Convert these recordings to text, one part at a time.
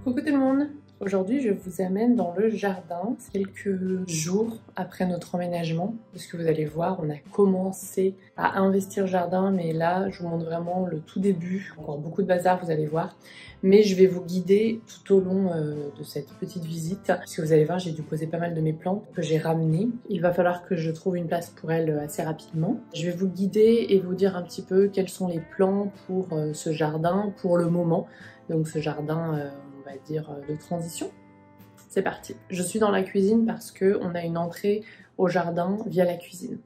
Coucou tout le monde! Aujourd'hui je vous amène dans le jardin quelques jours après notre emménagement parce que vous allez voir on a commencé à investir jardin mais là je vous montre vraiment le tout début, encore beaucoup de bazar vous allez voir, mais je vais vous guider tout au long de cette petite visite parce que vous allez voir j'ai dû poser pas mal de mes plantes que j'ai ramenées. Il va falloir que je trouve une place pour elles assez rapidement. Je vais vous guider et vous dire un petit peu quels sont les plans pour ce jardin pour le moment, donc ce jardin on va dire de transition. C'est parti. Je suis dans la cuisine parce que on a une entrée au jardin via la cuisine.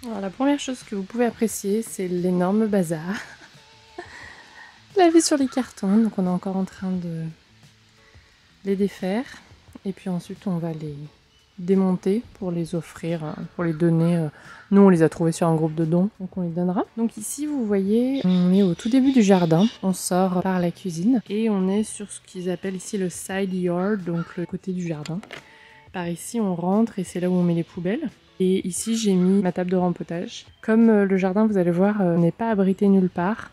Alors, la première chose que vous pouvez apprécier, c'est l'énorme bazar. La vie sur les cartons, donc on est encore en train de les défaire. Et puis ensuite on va les démonter pour les offrir, pour les donner. Nous on les a trouvés sur un groupe de dons, donc on les donnera. Donc ici vous voyez, on est au tout début du jardin, on sort par la cuisine et on est sur ce qu'ils appellent ici le side yard, donc le côté du jardin. Par ici on rentre et c'est là où on met les poubelles. Et ici j'ai mis ma table de rempotage. Comme le jardin vous allez voir n'est pas abrité nulle part,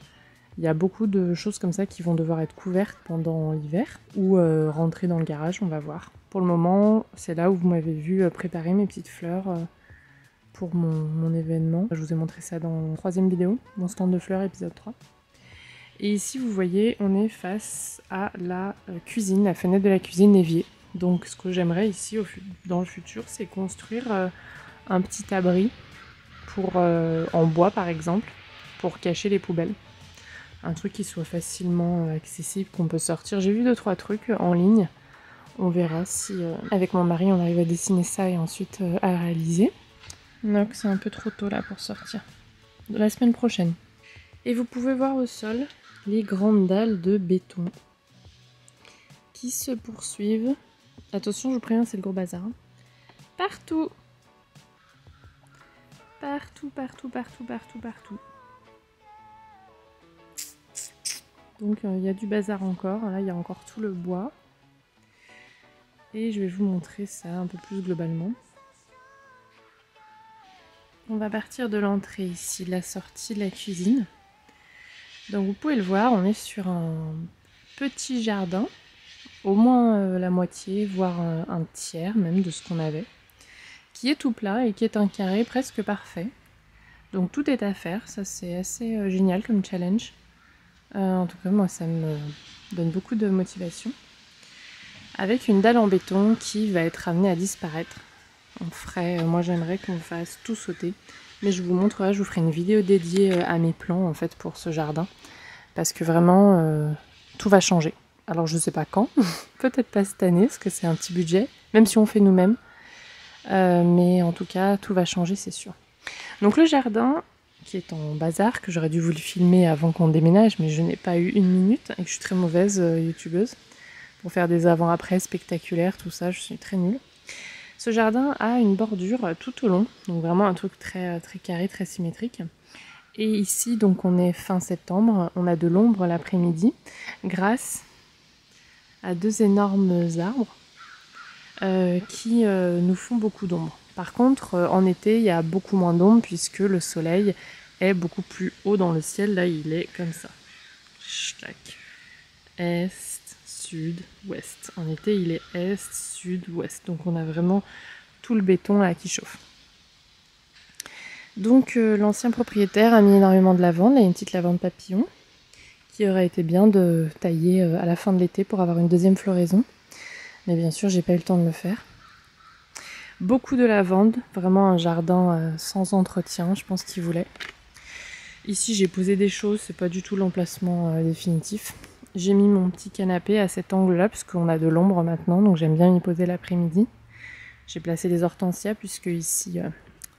il y a beaucoup de choses comme ça qui vont devoir être couvertes pendant l'hiver ou rentrer dans le garage, on va voir. Pour le moment, c'est là où vous m'avez vu préparer mes petites fleurs pour mon événement. Je vous ai montré ça dans la 3e vidéo, mon stand de fleurs épisode 3. Et ici, vous voyez, on est face à la cuisine, la fenêtre de la cuisine évier. Donc ce que j'aimerais ici dans le futur, c'est construire un petit abri pour, en bois par exemple, pour cacher les poubelles. Un truc qui soit facilement accessible, qu'on peut sortir. J'ai vu 2-3 trucs en ligne. On verra si avec mon mari on arrive à dessiner ça et ensuite à réaliser. Donc c'est un peu trop tôt là pour sortir. De la semaine prochaine. Et vous pouvez voir au sol les grandes dalles de béton qui se poursuivent. Attention, je vous préviens, c'est le gros bazar. Partout. Partout, partout, partout, partout, partout. Donc il y a du bazar encore. Là, il y a encore tout le bois. Et je vais vous montrer ça un peu plus globalement. On va partir de l'entrée ici, la sortie de la cuisine. Donc vous pouvez le voir, on est sur un petit jardin, au moins la moitié, voire un tiers même de ce qu'on avait, qui est tout plat et qui est un carré presque parfait. Donc tout est à faire, ça c'est assez génial comme challenge. En tout cas moi ça me donne beaucoup de motivation. Avec une dalle en béton qui va être amenée à disparaître. On ferait, moi j'aimerais qu'on fasse tout sauter, mais je vous montrerai, je vous ferai une vidéo dédiée à mes plans en fait pour ce jardin, parce que vraiment tout va changer. Alors je sais pas quand, peut-être pas cette année, parce que c'est un petit budget, même si on fait nous-mêmes, mais en tout cas tout va changer c'est sûr. Donc le jardin qui est en bazar, que j'aurais dû vous le filmer avant qu'on déménage, mais je n'ai pas eu 1 minute, et que je suis très mauvaise youtubeuse. Pour faire des avant-après spectaculaires, tout ça, je suis très nulle. Ce jardin a une bordure tout au long, donc vraiment un truc très, très carré, très symétrique. Et ici, donc on est fin septembre, on a de l'ombre l'après-midi, grâce à 2 énormes arbres qui nous font beaucoup d'ombre. Par contre, en été, il y a beaucoup moins d'ombre puisque le soleil est beaucoup plus haut dans le ciel. Là, il est comme ça. Tac. Est, sud, ouest. En été, il est est, sud, ouest. Donc on a vraiment tout le béton là qui chauffe. Donc l'ancien propriétaire a mis énormément de lavande. Il y a une petite lavande papillon qui aurait été bien de tailler à la fin de l'été pour avoir une 2e floraison. Mais bien sûr, j'ai pas eu le temps de le faire. Beaucoup de lavande, vraiment un jardin sans entretien, je pense qu'il voulait. Ici, j'ai posé des choses, c'est pas du tout l'emplacement définitif. J'ai mis mon petit canapé à cet angle-là, puisqu'on a de l'ombre maintenant, donc j'aime bien m'y poser l'après-midi. J'ai placé des hortensias, puisque ici,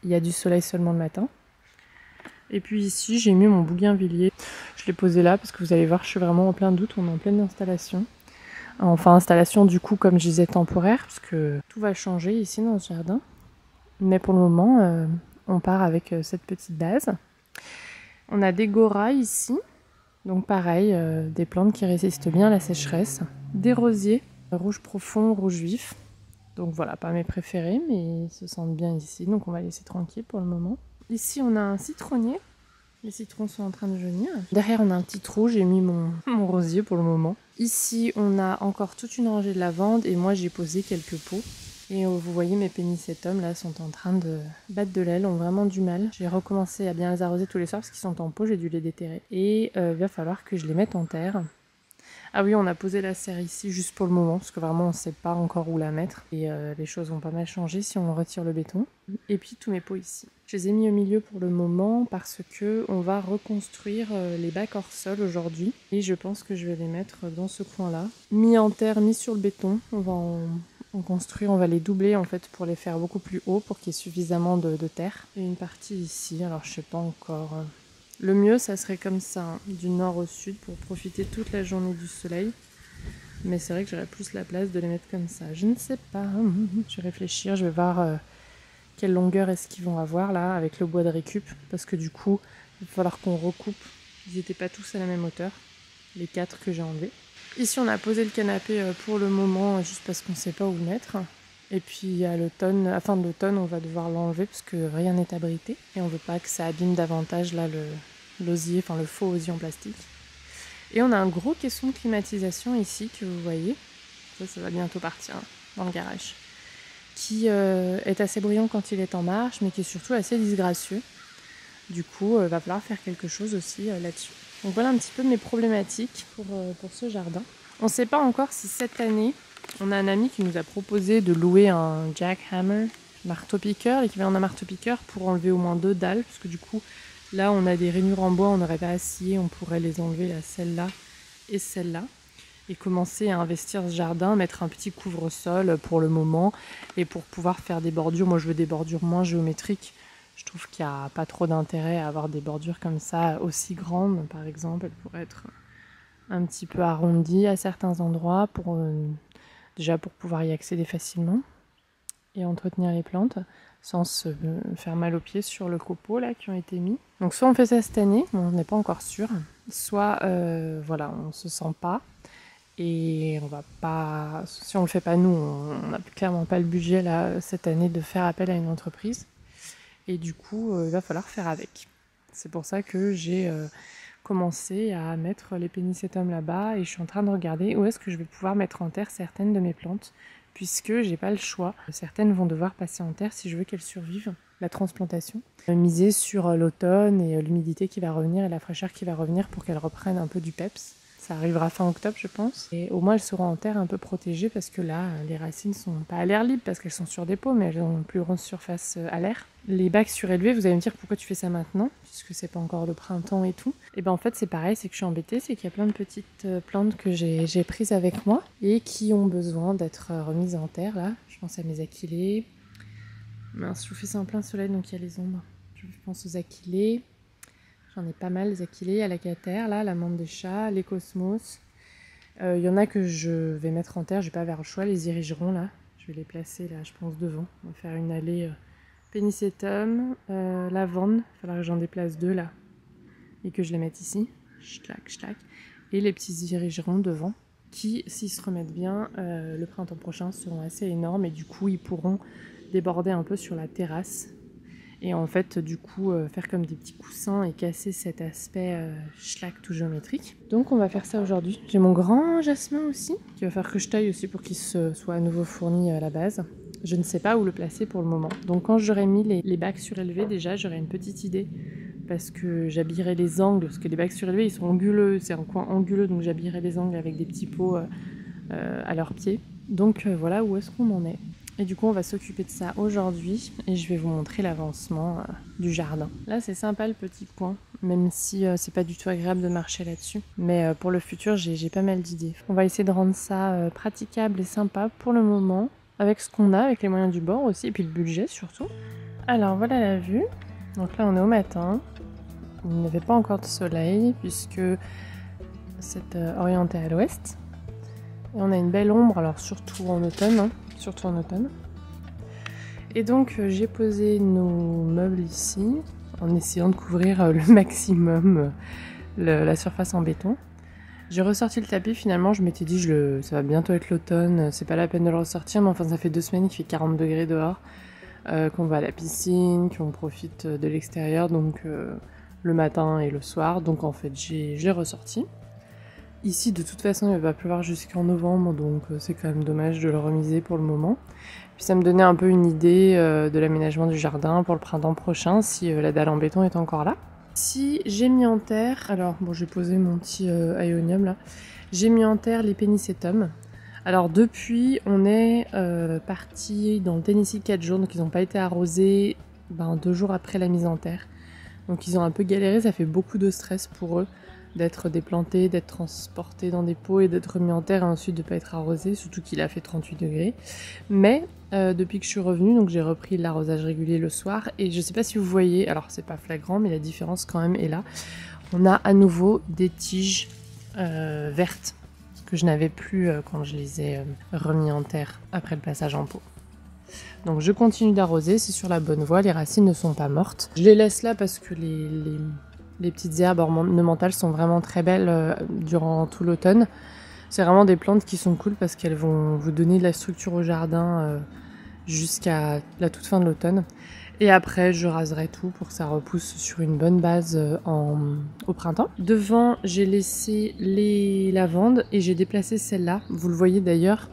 il y a du soleil seulement le matin. Et puis ici, j'ai mis mon bougainvillier. Je l'ai posé là, parce que vous allez voir, je suis vraiment en plein doute, on est en pleine installation. Enfin, installation du coup, comme je disais, temporaire, parce que tout va changer ici dans ce jardin. Mais pour le moment, on part avec cette petite base. On a des goras ici. Donc pareil, des plantes qui résistent bien à la sécheresse. Des rosiers, rouge profond, rouge vif. Donc voilà, pas mes préférés, mais ils se sentent bien ici, donc on va laisser tranquille pour le moment. Ici on a un citronnier. Les citrons sont en train de jaunir. Derrière on a un petit trou, j'ai mis mon rosier pour le moment. Ici on a encore toute une rangée de lavande et moi j'ai posé quelques pots. Et vous voyez mes pénicétums là sont en train de battre de l'aile, ont vraiment du mal. J'ai recommencé à bien les arroser tous les soirs parce qu'ils sont en pot, j'ai dû les déterrer. Et il va falloir que je les mette en terre. Ah oui, on a posé la serre ici juste pour le moment, parce que vraiment on ne sait pas encore où la mettre. Et les choses vont pas mal changer si on retire le béton. Et puis tous mes pots ici. Je les ai mis au milieu pour le moment parce que on va reconstruire les bacs hors sol aujourd'hui. Et je pense que je vais les mettre dans ce coin-là. Mis en terre, mis sur le béton. On va en construire, on va les doubler en fait pour les faire beaucoup plus haut, pour qu'il y ait suffisamment de terre. Et une partie ici, alors je sais pas encore... Le mieux, ça serait comme ça, hein, du nord au sud, pour profiter toute la journée du soleil. Mais c'est vrai que j'aurais plus la place de les mettre comme ça. Je ne sais pas. Je vais réfléchir, je vais voir quelle longueur est-ce qu'ils vont avoir là, avec le bois de récup. Parce que du coup, il va falloir qu'on recoupe. Ils n'étaient pas tous à la même hauteur, les 4 que j'ai enlevés. Ici, on a posé le canapé pour le moment, juste parce qu'on ne sait pas où le mettre. Et puis à l'automne, à fin de l'automne, on va devoir l'enlever parce que rien n'est abrité. Et on veut pas que ça abîme davantage là l'osier, enfin le faux osier en plastique. Et on a un gros caisson de climatisation ici que vous voyez. Ça va bientôt partir hein, dans le garage. Qui est assez bruyant quand il est en marche, mais qui est surtout assez disgracieux. Du coup, va falloir faire quelque chose aussi là-dessus. Donc voilà un petit peu mes problématiques pour ce jardin. On ne sait pas encore si cette année, on a un ami qui nous a proposé de louer un jackhammer, marteau-piqueur, l'équivalent d'un marteau-piqueur pour enlever au moins 2 dalles, parce que du coup, là on a des rainures en bois, on n'aurait pas à scier, on pourrait les enlever, là, celle-là et celle-là, et commencer à investir ce jardin, mettre un petit couvre-sol pour le moment, et pour pouvoir faire des bordures. Moi je veux des bordures moins géométriques. Je trouve qu'il n'y a pas trop d'intérêt à avoir des bordures comme ça, aussi grandes par exemple. Elles pourraient être un petit peu arrondies à certains endroits, déjà pour pouvoir y accéder facilement et entretenir les plantes sans se faire mal aux pieds sur le copeau là qui ont été mis. Donc soit on fait ça cette année, on n'est pas encore sûr, soit voilà, on se sent pas. Et on va pas, si on le fait pas nous, on n'a clairement pas le budget là cette année de faire appel à une entreprise. Et du coup, il va falloir faire avec. C'est pour ça que j'ai commencé à mettre les pénicétums là-bas et je suis en train de regarder où est-ce que je vais pouvoir mettre en terre certaines de mes plantes, puisque j'ai pas le choix. Certaines vont devoir passer en terre si je veux qu'elles survivent la transplantation. Miser sur l'automne et l'humidité qui va revenir et la fraîcheur qui va revenir pour qu'elles reprennent un peu du peps. Ça arrivera fin octobre, je pense. Et au moins, elles seront en terre un peu protégées parce que là, les racines sont pas à l'air libre parce qu'elles sont sur des pots, mais elles ont une plus grande surface à l'air. Les bacs surélevés, vous allez me dire pourquoi tu fais ça maintenant, puisque c'est pas encore le printemps et tout. Et ben en fait, c'est pareil, c'est que je suis embêtée, c'est qu'il y a plein de petites plantes que j'ai prises avec moi et qui ont besoin d'être remises en terre, là. Je pense à mes achillées. Mince, je vous fais ça en plein soleil, donc il y a les ombres. Je pense aux achillées. J'en ai pas mal, les achillées, à la catère, là, la menthe des chats, les cosmos. Il y en a que je vais mettre en terre, j'ai pas vers le choix, les irigerons, là. Je vais les placer, là, je pense, devant. On va faire une allée pénicétum, lavande. Il va falloir que j'en déplace 2, là. Et que je les mette ici. Schlac, schlac. Et les petits irigerons devant, qui, s'ils se remettent bien, le printemps prochain, seront assez énormes. Et du coup, ils pourront déborder un peu sur la terrasse. Et en fait, du coup, faire comme des petits coussins et casser cet aspect schlac tout géométrique. Donc on va faire ça aujourd'hui. J'ai mon grand jasmin aussi, qu'il va falloir que je taille aussi pour qu'il soit à nouveau fourni à la base. Je ne sais pas où le placer pour le moment. Donc quand j'aurai mis les bacs surélevés, déjà, j'aurai une petite idée. Parce que j'habillerai les angles, parce que les bacs surélevés, ils sont anguleux, c'est un coin anguleux, donc j'habillerai les angles avec des petits pots à leurs pieds. Donc voilà où est-ce qu'on en est. Et du coup, on va s'occuper de ça aujourd'hui et je vais vous montrer l'avancement du jardin. Là, c'est sympa le petit coin, même si c'est pas du tout agréable de marcher là-dessus. Mais pour le futur, j'ai pas mal d'idées. On va essayer de rendre ça praticable et sympa pour le moment, avec ce qu'on a, avec les moyens du bord aussi, et puis le budget surtout. Alors, voilà la vue. Donc là, on est au matin. Il n'y avait pas encore de soleil, puisque c'est orienté à l'ouest. Et on a une belle ombre, alors surtout en automne, hein. Surtout en automne. Et donc j'ai posé nos meubles ici en essayant de couvrir le maximum la surface en béton. J'ai ressorti le tapis, finalement je m'étais dit ça va bientôt être l'automne, c'est pas la peine de le ressortir, mais enfin ça fait 2 semaines qu'il fait 40 degrés dehors, qu'on va à la piscine, qu'on profite de l'extérieur, donc le matin et le soir. Donc en fait, j'ai ressorti. Ici, de toute façon, il va pleuvoir jusqu'en novembre, donc c'est quand même dommage de le remiser pour le moment. Puis ça me donnait un peu une idée de l'aménagement du jardin pour le printemps prochain, si la dalle en béton est encore là. Ici, j'ai mis en terre, alors bon, j'ai posé mon petit ionium là, j'ai mis en terre les pénicétums. Alors depuis, on est parti dans le Tennessee 4 jours, donc ils n'ont pas été arrosés 2 jours après la mise en terre. Donc ils ont un peu galéré, ça fait beaucoup de stress pour eux d'être déplantés, d'être transportés dans des pots et d'être remis en terre et ensuite de ne pas être arrosés, surtout qu'il a fait 38 degrés. Mais depuis que je suis revenue, donc j'ai repris l'arrosage régulier le soir et je ne sais pas si vous voyez, alors c'est pas flagrant mais la différence quand même est là. On a à nouveau des tiges vertes que je n'avais plus quand je les ai remis en terre après le passage en pot. Donc je continue d'arroser, c'est sur la bonne voie, les racines ne sont pas mortes. Je les laisse là parce que les petites herbes ornementales sont vraiment très belles durant tout l'automne. C'est vraiment des plantes qui sont cool parce qu'elles vont vous donner de la structure au jardin jusqu'à la toute fin de l'automne. Et après, je raserai tout pour que ça repousse sur une bonne base au printemps. Devant, j'ai laissé les lavandes et j'ai déplacé celle-là. Vous le voyez d'ailleurs,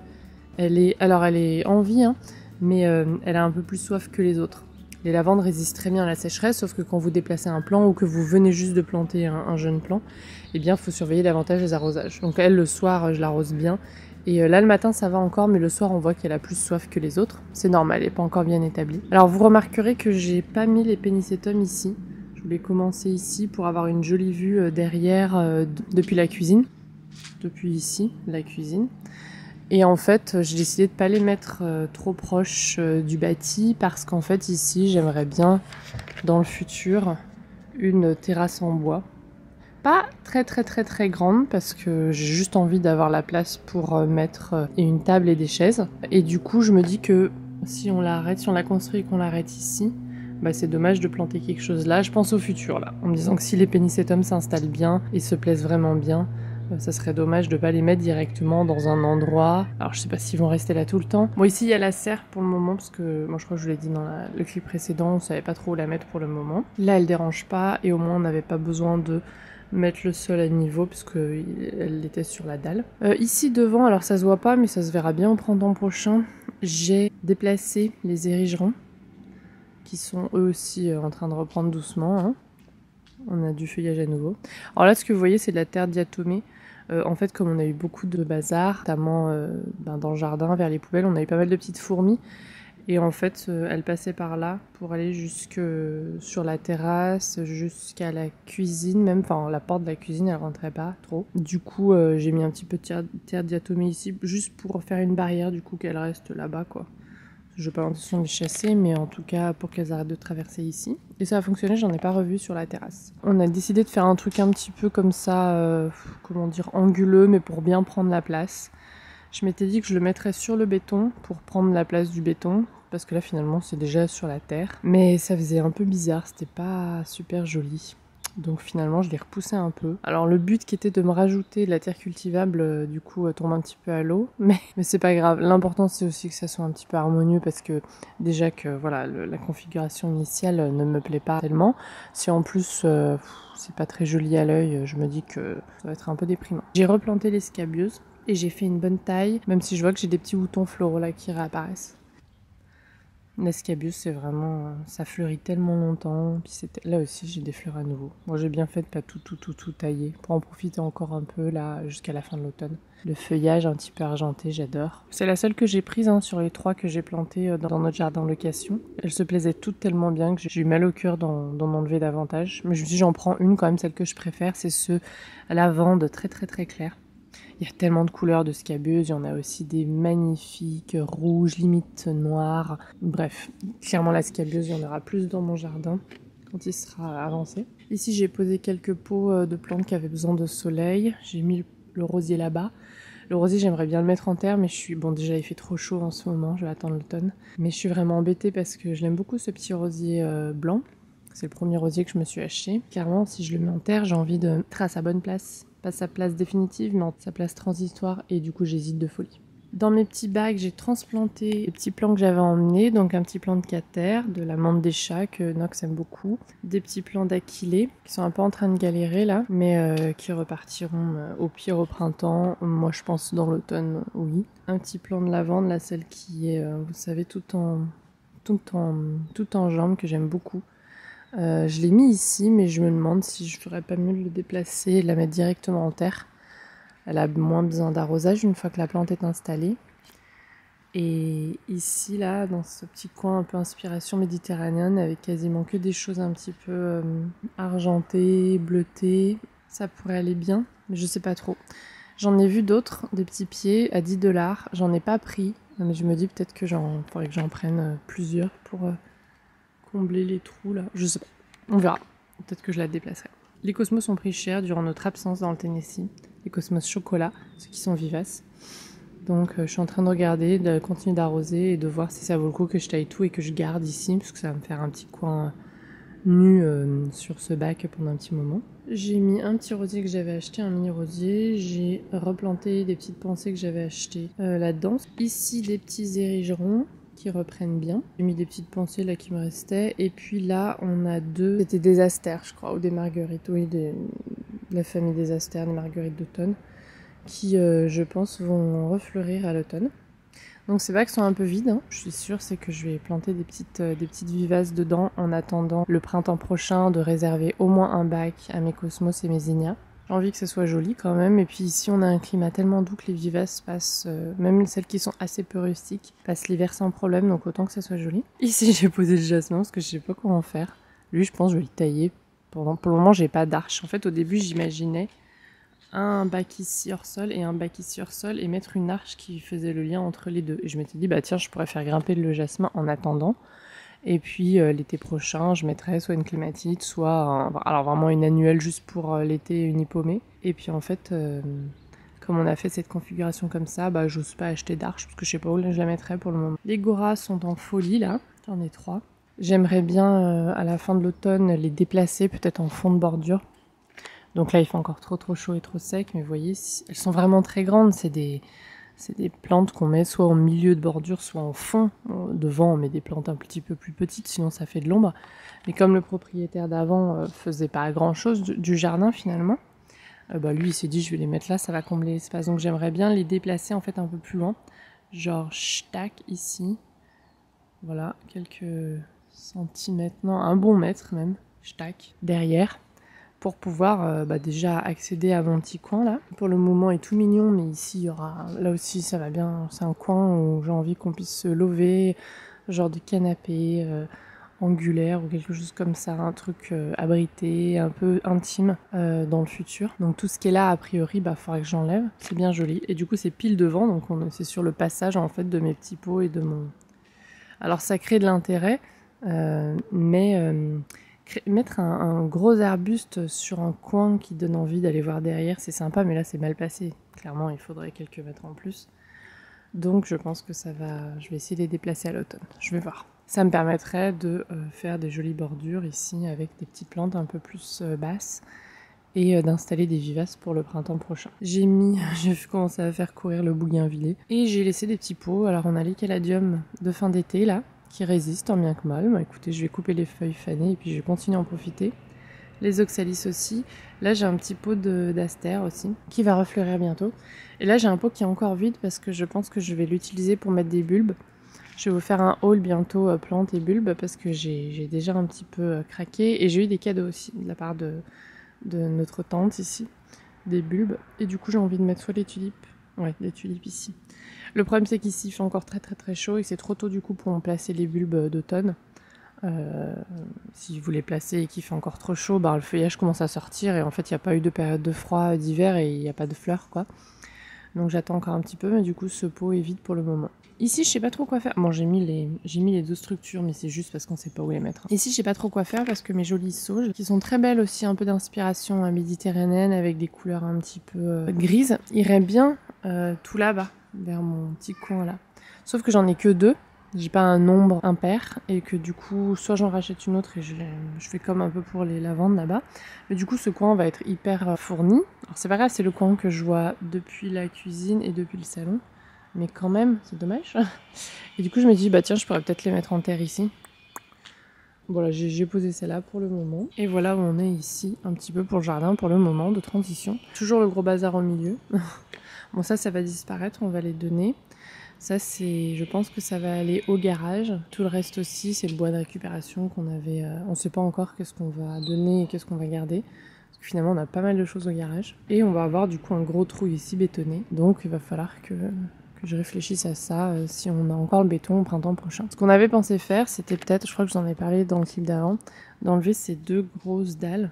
elle est en vie, hein, mais elle a un peu plus soif que les autres. Les lavandes résistent très bien à la sécheresse, sauf que quand vous déplacez un plant ou que vous venez juste de planter un jeune plant, eh bien, il faut surveiller davantage les arrosages. Donc elle, le soir, je l'arrose bien. Et là, le matin, ça va encore, mais le soir, on voit qu'elle a plus soif que les autres. C'est normal, elle n'est pas encore bien établie. Alors, vous remarquerez que j'ai pas mis les pénicétums ici. Je voulais commencer ici pour avoir une jolie vue derrière depuis la cuisine. Depuis ici, la cuisine. Et en fait, j'ai décidé de ne pas les mettre trop proches du bâti parce qu'en fait, ici, j'aimerais bien, dans le futur, une terrasse en bois. Pas très grande parce que j'ai juste envie d'avoir la place pour mettre une table et des chaises. Et du coup, je me dis que si on la construit et qu'on l'arrête ici, c'est dommage de planter quelque chose là. Je pense au futur là, en me disant que si les pénicétums s'installent bien et se plaisent vraiment bien, ça serait dommage de pas les mettre directement dans un endroit. Alors je sais pas s'ils vont rester là tout le temps. Bon, ici il y a la serre pour le moment parce que moi je crois que je vous l'ai dit dans le clip précédent, on savait pas trop où la mettre pour le moment. Là elle dérange pas et au moins on n'avait pas besoin de mettre le sol à niveau puisque elle était sur la dalle. Ici devant, alors ça se voit pas mais ça se verra bien au printemps prochain, j'ai déplacé les érigerons qui sont eux aussi en train de reprendre doucement, hein. On a du feuillage à nouveau. Alors là, ce que vous voyez, c'est de la terre diatomée. En fait, comme on a eu beaucoup de bazar, notamment dans le jardin, vers les poubelles, on a eu pas mal de petites fourmis. Et en fait, elles passaient par là pour aller jusque sur la terrasse, jusqu'à la cuisine, même. Enfin, la porte de la cuisine, elle rentrait pas trop. Du coup, j'ai mis un petit peu de terre diatomée ici, juste pour faire une barrière, du coup, qu'elle reste là-bas, quoi. Je n'ai pas l'intention de les chasser, mais en tout cas pour qu'elles arrêtent de traverser ici. Et ça a fonctionné, j'en ai pas revu sur la terrasse. On a décidé de faire un truc un petit peu comme ça, comment dire, anguleux, mais pour bien prendre la place. Je m'étais dit que je le mettrais sur le béton pour prendre la place du béton, parce que là finalement c'est déjà sur la terre. Mais ça faisait un peu bizarre, c'était pas super joli. Donc finalement je l'ai repoussé un peu. Alors le but qui était de me rajouter de la terre cultivable du coup tombe un petit peu à l'eau, mais c'est pas grave. L'important c'est aussi que ça soit un petit peu harmonieux parce que déjà que voilà la configuration initiale ne me plaît pas tellement. Si en plus c'est pas très joli à l'œil, je me dis que ça va être un peu déprimant. J'ai replanté les scabieuses et j'ai fait une bonne taille, même si je vois que j'ai des petits boutons floraux là qui réapparaissent. L'escabious, c'est vraiment... ça fleurit tellement longtemps. Puis là aussi, j'ai des fleurs à nouveau. Moi, j'ai bien fait de pas tout tailler pour en profiter encore un peu là jusqu'à la fin de l'automne. Le feuillage un petit peu argenté, j'adore. C'est la seule que j'ai prise sur les 3 que j'ai plantées dans notre jardin en location. Elles se plaisaient toutes tellement bien que j'ai eu mal au cœur d'en enlever davantage. Mais je me suis dit, j'en prends une quand même, celle que je préfère. C'est ce lavande très clair. Il y a tellement de couleurs de scabieuses, il y en a aussi des magnifiques, rouges, limite noires. Bref, clairement la scabieuse, il y en aura plus dans mon jardin quand il sera avancé. Ici j'ai posé quelques pots de plantes qui avaient besoin de soleil. J'ai mis le rosier là-bas. Le rosier j'aimerais bien le mettre en terre mais déjà il fait trop chaud en ce moment, je vais attendre l'automne. Mais je suis vraiment embêtée parce que je l'aime beaucoup ce petit rosier blanc. C'est le premier rosier que je me suis acheté. Clairement si je le mets en terre j'ai envie de mettre à sa bonne place. Pas sa place définitive, mais sa place transitoire, et du coup j'hésite de folie. Dans mes petits bacs, j'ai transplanté les petits plants que j'avais emmenés, donc un petit plant de Cater, de la menthe des chats que Nox aime beaucoup, des petits plants d'Achillée qui sont un peu en train de galérer là, mais qui repartiront au pire au printemps, moi je pense dans l'automne, oui. Un petit plant de lavande, là celle qui est, vous savez, tout en jambes, que j'aime beaucoup. Je l'ai mis ici, mais je me demande si je ferais pas mieux de le déplacer et de la mettre directement en terre. Elle a moins besoin d'arrosage une fois que la plante est installée. Et ici, là, dans ce petit coin un peu inspiration méditerranéenne, avec quasiment que des choses un petit peu argentées, bleutées, ça pourrait aller bien, mais je sais pas trop. J'en ai vu d'autres, des petits pieds à 10$. J'en ai pas pris, mais je me dis peut-être que faudrait que j'en prenne plusieurs pour combler les trous là. Je sais pas, on verra. Peut-être que je la déplacerai. Les cosmos ont pris cher durant notre absence dans le Tennessee. Les cosmos chocolat, ceux qui sont vivaces. Donc je suis en train de regarder, de continuer d'arroser et de voir si ça vaut le coup que je taille tout et que je garde ici, parce que ça va me faire un petit coin nu sur ce bac pendant un petit moment. J'ai mis un petit rosier que j'avais acheté, un mini rosier. J'ai replanté des petites pensées que j'avais achetées là-dedans. Ici des petits érigerons qui reprennent bien. J'ai mis des petites pensées là qui me restaient. Et puis là, on a deux. C'était des astères, je crois, ou des marguerites. Oui, de la famille des astères, des marguerites d'automne, qui, je pense, vont refleurir à l'automne. Donc ces bacs sont un peu vides, hein. Je suis sûre, c'est que je vais planter des petites vivaces dedans en attendant le printemps prochain de réserver au moins un bac à mes cosmos et mes zinnias. J'ai envie que ce soit joli quand même, et puis ici on a un climat tellement doux que les vivaces passent, même celles qui sont assez peu rustiques, passent l'hiver sans problème, donc autant que ça soit joli. Ici j'ai posé le jasmin parce que je sais pas comment faire. Lui je pense que je vais le tailler. Pour le moment j'ai pas d'arche. En fait au début j'imaginais un bac ici hors sol et un bac ici hors sol et mettre une arche qui faisait le lien entre les deux. Et je m'étais dit bah tiens je pourrais faire grimper le jasmin en attendant. Et puis l'été prochain, je mettrai soit une clématite, soit alors vraiment une annuelle juste pour l'été, une hippomée. Et puis en fait, comme on a fait cette configuration comme ça, bah j'ose pas acheter d'arche parce que je sais pas où je la mettrai pour le moment. Les goras sont en folie là, j'en ai 3. J'aimerais bien à la fin de l'automne les déplacer peut-être en fond de bordure. Donc là il fait encore trop chaud et trop sec, mais vous voyez, elles sont vraiment très grandes, c'est des plantes qu'on met soit au milieu de bordure, soit au fond. Devant, on met des plantes un petit peu plus petites, sinon ça fait de l'ombre. Mais comme le propriétaire d'avant faisait pas grand-chose du jardin finalement, lui il s'est dit je vais les mettre là, ça va combler l'espace. Donc j'aimerais bien les déplacer en fait un peu plus loin. Genre tac ici. Voilà, quelques centimètres, non, un bon mètre même, tac, derrière. Pour pouvoir déjà accéder à mon petit coin là. Pour le moment il est tout mignon, mais ici il y aura, là aussi ça va bien, c'est un coin où j'ai envie qu'on puisse se lever, genre de canapé angulaire ou quelque chose comme ça, un truc abrité, un peu intime dans le futur. Donc tout ce qui est là a priori faudrait que j'enlève, c'est bien joli. Et du coup c'est pile devant, donc c'est sur le passage en fait de mes petits pots et de mon... Alors ça crée de l'intérêt, mettre un gros arbuste sur un coin qui donne envie d'aller voir derrière, c'est sympa, mais là c'est mal passé. Clairement, il faudrait quelques mètres en plus. Donc je pense que je vais essayer de les déplacer à l'automne. Je vais voir. Ça me permettrait de faire des jolies bordures ici avec des petites plantes un peu plus basses et d'installer des vivaces pour le printemps prochain. J'ai commencé à faire courir le bougainvillier et j'ai laissé des petits pots. Alors on a les caladiums de fin d'été là, qui résistent tant bien que mal. Écoutez, je vais couper les feuilles fanées et puis je vais continuer à en profiter. Les oxalis aussi. Là, j'ai un petit pot d'astère aussi, qui va refleurir bientôt. Et là, j'ai un pot qui est encore vide parce que je pense que je vais l'utiliser pour mettre des bulbes. Je vais vous faire un haul bientôt plantes et bulbes parce que j'ai déjà un petit peu craqué. Et j'ai eu des cadeaux aussi de la part de notre tante ici, des bulbes. Et du coup, j'ai envie de mettre soit des tulipes. Ouais, des tulipes ici. Le problème c'est qu'ici il fait encore très chaud et c'est trop tôt du coup pour placer les bulbes d'automne. Si vous les placez et qu'il fait encore trop chaud, le feuillage commence à sortir et en fait il n'y a pas eu de période de froid d'hiver et il n'y a pas de fleurs quoi. Donc j'attends encore un petit peu, mais du coup ce pot est vide pour le moment. Ici je sais pas trop quoi faire. Bon j'ai mis les deux structures, mais c'est juste parce qu'on sait pas où les mettre. Ici je sais pas trop quoi faire parce que mes jolies sauges, qui sont très belles aussi, un peu d'inspiration méditerranéenne avec des couleurs un petit peu grises, iraient bien tout là-bas, vers mon petit coin là. Sauf que j'en ai que 2. J'ai pas un nombre impair et que du coup soit j'en rachète une autre et je fais comme un peu pour les lavandes là-bas, mais du coup ce coin va être hyper fourni. Alors c'est pas grave, c'est le coin que je vois depuis la cuisine et depuis le salon, mais quand même, c'est dommage. Et du coup, je me dis, bah tiens, je pourrais peut-être les mettre en terre ici. Voilà, j'ai posé celle-là pour le moment. Et voilà où on est ici, un petit peu pour le jardin, pour le moment de transition. Toujours le gros bazar au milieu. Bon, ça va disparaître, on va les donner. Ça, je pense que ça va aller au garage. Tout le reste aussi, c'est le bois de récupération qu'on avait... on ne sait pas encore qu'est-ce qu'on va donner et qu'est-ce qu'on va garder. Parce que finalement, on a pas mal de choses au garage. Et on va avoir du coup un gros trou ici bétonné. Donc, il va falloir que je réfléchisse à ça si on a encore le béton au printemps prochain. Ce qu'on avait pensé faire, c'était peut-être, je crois que je vous en ai parlé dans le clip d'avant, d'enlever ces 2 grosses dalles.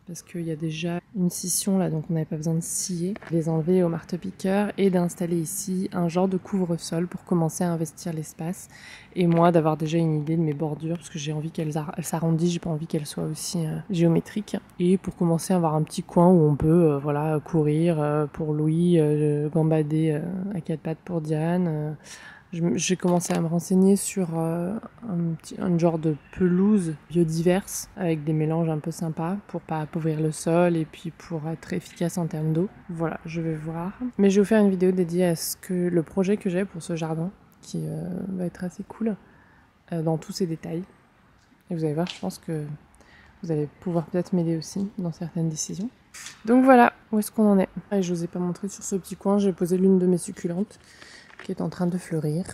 Parce qu'il y a déjà une scission là, donc on n'avait pas besoin de scier. Les enlever au marteau-piqueur et d'installer ici un genre de couvre-sol pour commencer à investir l'espace. Et moi d'avoir déjà une idée de mes bordures, parce que j'ai envie qu'elles s'arrondissent, j'ai pas envie qu'elles soient aussi géométriques. Et pour commencer à avoir un petit coin où on peut voilà, courir pour Louis, gambader à 4 pattes pour Diane. J'ai commencé à me renseigner sur un genre de pelouse biodiverse avec des mélanges un peu sympas pour pas appauvrir le sol et puis pour être efficace en termes d'eau. Voilà, je vais voir. Mais je vais vous faire une vidéo dédiée à le projet que j'ai pour ce jardin qui va être assez cool dans tous ses détails. Et vous allez voir, je pense que vous allez pouvoir peut-être m'aider aussi dans certaines décisions. Donc voilà, où est-ce qu'on en est? Et je vous ai pas montré sur ce petit coin, j'ai posé l'une de mes succulentes qui est en train de fleurir.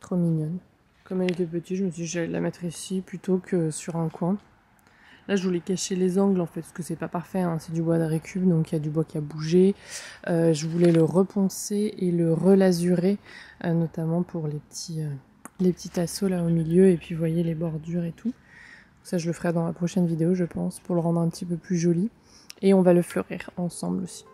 Trop mignonne. Comme elle était petite, je me suis dit que j'allais la mettre ici plutôt que sur un coin. Là, je voulais cacher les angles en fait, parce que c'est pas parfait, hein. C'est du bois de récup, donc il y a du bois qui a bougé. Je voulais le reponcer et le relasurer, notamment pour les petits tasseaux là au milieu, et puis vous voyez les bordures et tout. Ça, je le ferai dans la prochaine vidéo, je pense, pour le rendre un petit peu plus joli. Et on va le fleurir ensemble aussi.